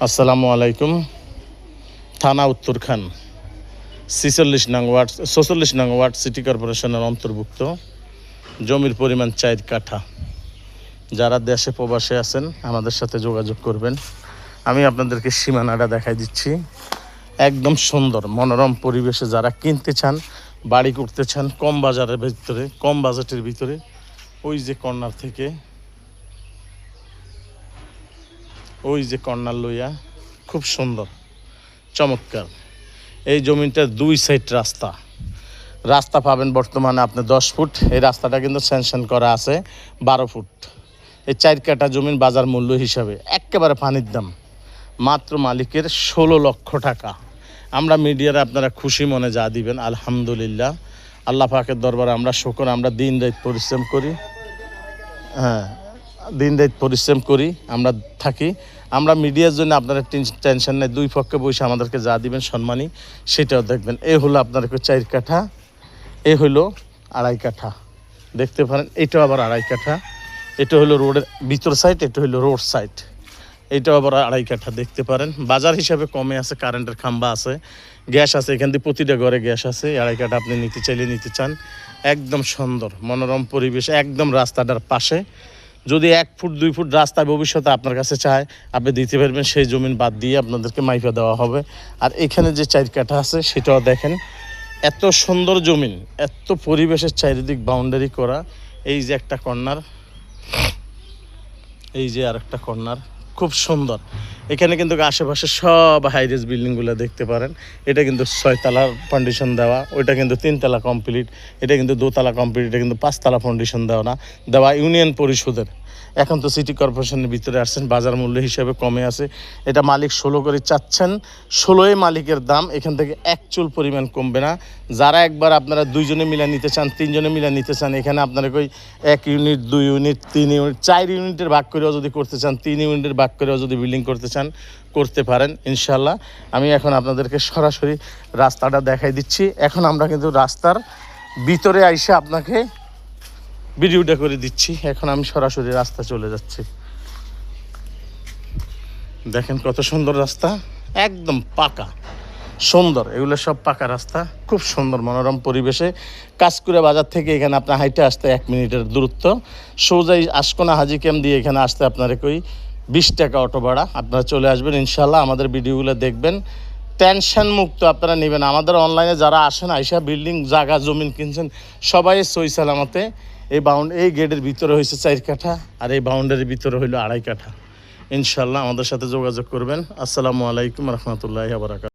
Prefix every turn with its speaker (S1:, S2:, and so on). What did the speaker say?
S1: আসসালামু আলাইকুম। থানা উত্তরখান 46 নং ওয়ার্ড 46 নং ওয়ার্ড সিটি কর্পোরেশনের অন্তর্ভুক্ত। জমির পরিমাণ 4 কাঠা। যারা দেশে প্রবাসে আছেন আমাদের সাথে যোগাযোগ করবেন। আমি আপনাদেরকে সীমানাটা দেখাই দিচ্ছি। একদম সুন্দর মনোরম পরিবেশে যারা কিনতে চান, বাড়ি করতে চান কম বাজারের ভিতরে, কম বাজেটের ভিতরে, ওই যে কর্নার থেকে ওই যে কর্নার লইয়া খুব সুন্দর চমৎকার। এই জমিটার 2 সাইড রাস্তা পাবেন বর্তমানে আপনি 10 ফুট। এই রাস্তাটা কিন্তু স্যাংশন করা আছে 12 ফুট। এই 4 কাঠা জমির বাজার মূল্য হিসাবে একেবারে পানির দাম, মাত্র মালিকের 16 লক্ষ টাকা। আমরা মিডিয়ারে আপনারা খুশি মনে যা দিবেন আলহামদুলিল্লাহ, আল্লাহ পাকের দরবারে আমরা শুকর। আমরা দিন রাত পরিশ্রম করি, দিন রাত পরিশ্রম করি, আমরা থাকি। আমরা মিডিয়ার জন্য আপনারা টেনশন নেই, 2 পক্ষে বসে আমাদেরকে যা দিবেন সম্মানী সেটাও দেখবেন। এই হলো আপনাদেরকে 4 কাঠা, এই হলো 2.5 কাঠা, দেখতে পারেন। এটাও আবার 2.5 কাঠা। এটা হলো রোডের ভিতর সাইড, এটা হলো রোড সাইড। এইটাও আবার 2.5 কাঠা, দেখতে পারেন। বাজার হিসাবে কমে আছে, কারেন্টের খাম্বা আছে, গ্যাস আছে, এখান থেকে প্রতিটা ঘরে গ্যাস আছে। 2.5 কাঠা আপনি নিতে চাইলে নিতে চান। একদম সুন্দর মনোরম পরিবেশ, একদম রাস্তাটার পাশে। যদি 1 ফুট 2 ফুট রাস্তা ভবিষ্যতে আপনার কাছে চায় আপনি দিতে পারবেন, সেই জমিন বাদ দিয়ে আপনাদেরকে মাইপা দেওয়া হবে। আর এখানে যে 4 কাঠা আছে সেটাও দেখেন, এত সুন্দর জমিন, এত পরিবেশের চারিদিক বাউন্ডারি করা। এই যে একটা কর্নার, এই যে আর একটা কর্নার, খুব সুন্দর। এখানে কিন্তু আশেপাশে সব হাইরেজ বিল্ডিংগুলো দেখতে পারেন। এটা কিন্তু 6 তলার ফাউন্ডেশন দেওয়া, ওইটা কিন্তু 3 তলা কমপ্লিট, এটা কিন্তু 2 তলা কমপ্লিট, এটা কিন্তু 5 তলা ফাউন্ডেশন দেওয়া ইউনিয়ন পরিষদের। এখন তো সিটি কর্পোরেশনের ভিতরে আসছেন, বাজার মূল্য হিসেবে কমে আছে। এটা মালিক 16 করে চাচ্ছেন, 16ই মালিকের দাম। এখান থেকে 1 চুল পরিমাণ কমবে না। যারা একবার আপনারা 2 জনে মিলে নিতে চান, 3 জনে মিলে নিতে চান, এখানে আপনারা কই 1 ইউনিট 2 ইউনিট 3 ইউনিট 4 ইউনিটের ভাগ করেও যদি করতে চান, 3 ইউনিটের ভাগ করেও যদি বিল্ডিং করতে চান করতে পারেন ইনশাল্লাহ। আমি এখন আপনাদেরকে সরাসরি রাস্তাটা দেখাই দিচ্ছি। এখন আমরা কিন্তু রাস্তার ভিতরে আইসা আপনাকে ভিডিওটা করে দিচ্ছি। এখন আমি সরাসরি রাস্তা চলে যাচ্ছি। দেখেন কত সুন্দর রাস্তা, একদম পাকা সুন্দর। এগুলো সব পাকা রাস্তা, খুব সুন্দর মনোরম পরিবেশে। কাজকুড়া বাজার থেকে এখানে আপনার হাইটে আসতে 1 মিনিটের দূরত্ব। সোজাই আশকোনা হাজি ক্যাম্প দিয়ে এখানে আসতে আপনার কই 20 টাকা অটো ভাড়া। আপনারা চলে আসবেন ইনশাল্লাহ, আমাদের ভিডিওগুলো দেখবেন, টেনশন মুক্ত আপনারা নেবেন। আমাদের অনলাইনে যারা আসেন আইসা বিল্ডিং জায়গা জমিন কিনছেন সবাই সই সালামতে। এই গেটের ভিতরে হয়েছে 4 কাঠা, আর এই বাউন্ডারির ভিতরে হইলো 2.5 কাঠা। ইনশাল্লাহ আমাদের সাথে যোগাযোগ করবেন। আসসালামু আলাইকুম রহমতুল্লাহি ওয়া বারাকাতুহু।